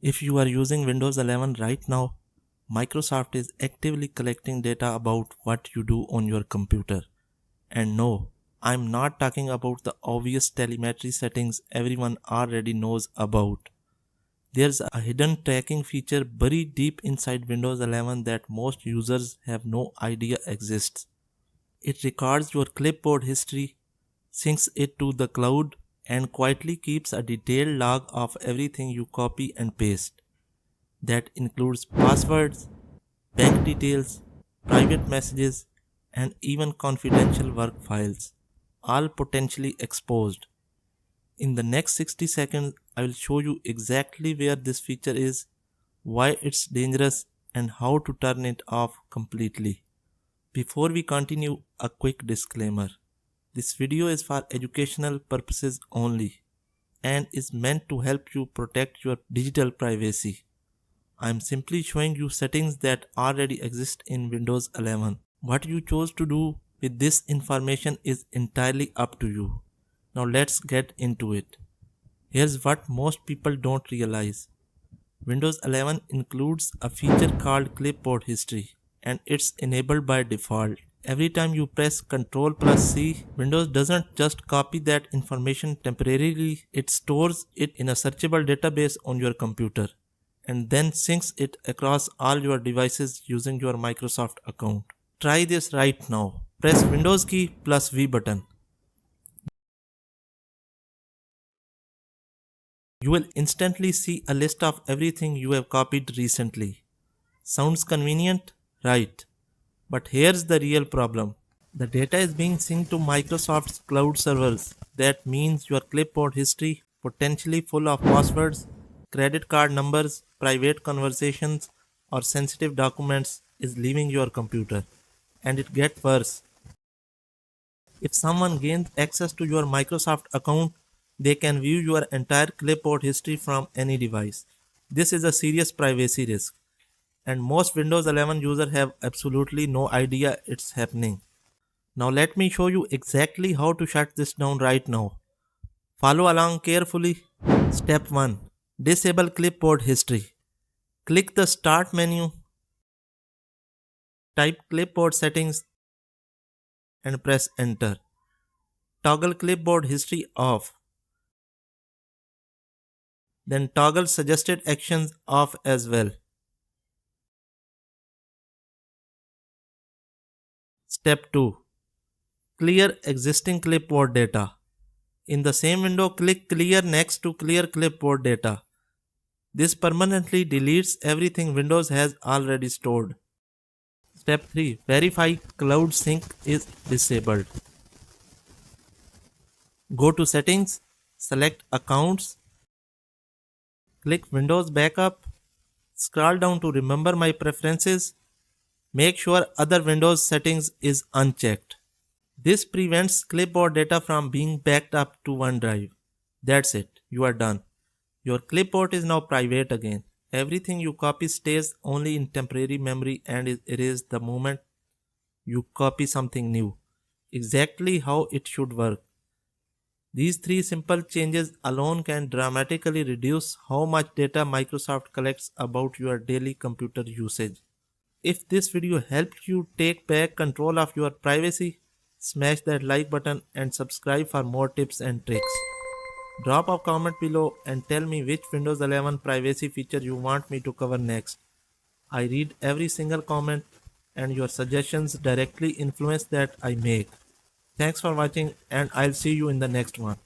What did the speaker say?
If you are using Windows 11 right now, Microsoft is actively collecting data about what you do on your computer. And no, I'm not talking about the obvious telemetry settings everyone already knows about. There's a hidden tracking feature buried deep inside Windows 11 that most users have no idea exists. It records your clipboard history, syncs it to the cloud, and quietly keeps a detailed log of everything you copy and paste. That includes passwords, bank details, private messages, and even confidential work files, all potentially exposed. In the next 60 seconds, I will show you exactly where this feature is, why it's dangerous, and how to turn it off completely. Before we continue, a quick disclaimer. This video is for educational purposes only and is meant to help you protect your digital privacy. I am simply showing you settings that already exist in Windows 11. What you chose to do with this information is entirely up to you. Now let's get into it. Here's what most people don't realize. Windows 11 includes a feature called Clipboard History, and it's enabled by default. Every time you press Ctrl plus C, Windows doesn't just copy that information temporarily, it stores it in a searchable database on your computer and then syncs it across all your devices using your Microsoft account. Try this right now. Press Windows key plus V button. You will instantly see a list of everything you have copied recently. Sounds convenient? Right. But here's the real problem. The data is being synced to Microsoft's cloud servers. That means your clipboard history, potentially full of passwords, credit card numbers, private conversations, or sensitive documents, is leaving your computer. And it gets worse. If someone gains access to your Microsoft account, they can view your entire clipboard history from any device. This is a serious privacy risk, and most Windows 11 users have absolutely no idea it's happening. Now let me show you exactly how to shut this down right now. Follow along carefully. Step 1. Disable clipboard history. Click the Start menu, type clipboard settings and press enter. Toggle clipboard history off. Then toggle suggested actions off as well. Step 2. Clear existing clipboard data. In the same window, click Clear next to Clear Clipboard Data. This permanently deletes everything Windows has already stored. Step 3. Verify Cloud Sync is disabled. Go to Settings, select Accounts, click Windows Backup, scroll down to Remember My Preferences. Make sure Other Windows Settings is unchecked. This prevents clipboard data from being backed up to OneDrive. That's it, you are done. Your clipboard is now private again. Everything you copy stays only in temporary memory and is erased the moment you copy something new. Exactly how it should work. These 3 simple changes alone can dramatically reduce how much data Microsoft collects about your daily computer usage. If this video helped you take back control of your privacy, smash that like button and subscribe for more tips and tricks. Drop a comment below and tell me which Windows 11 privacy feature you want me to cover next. I read every single comment and your suggestions directly influence that I make. Thanks for watching and I'll see you in the next one.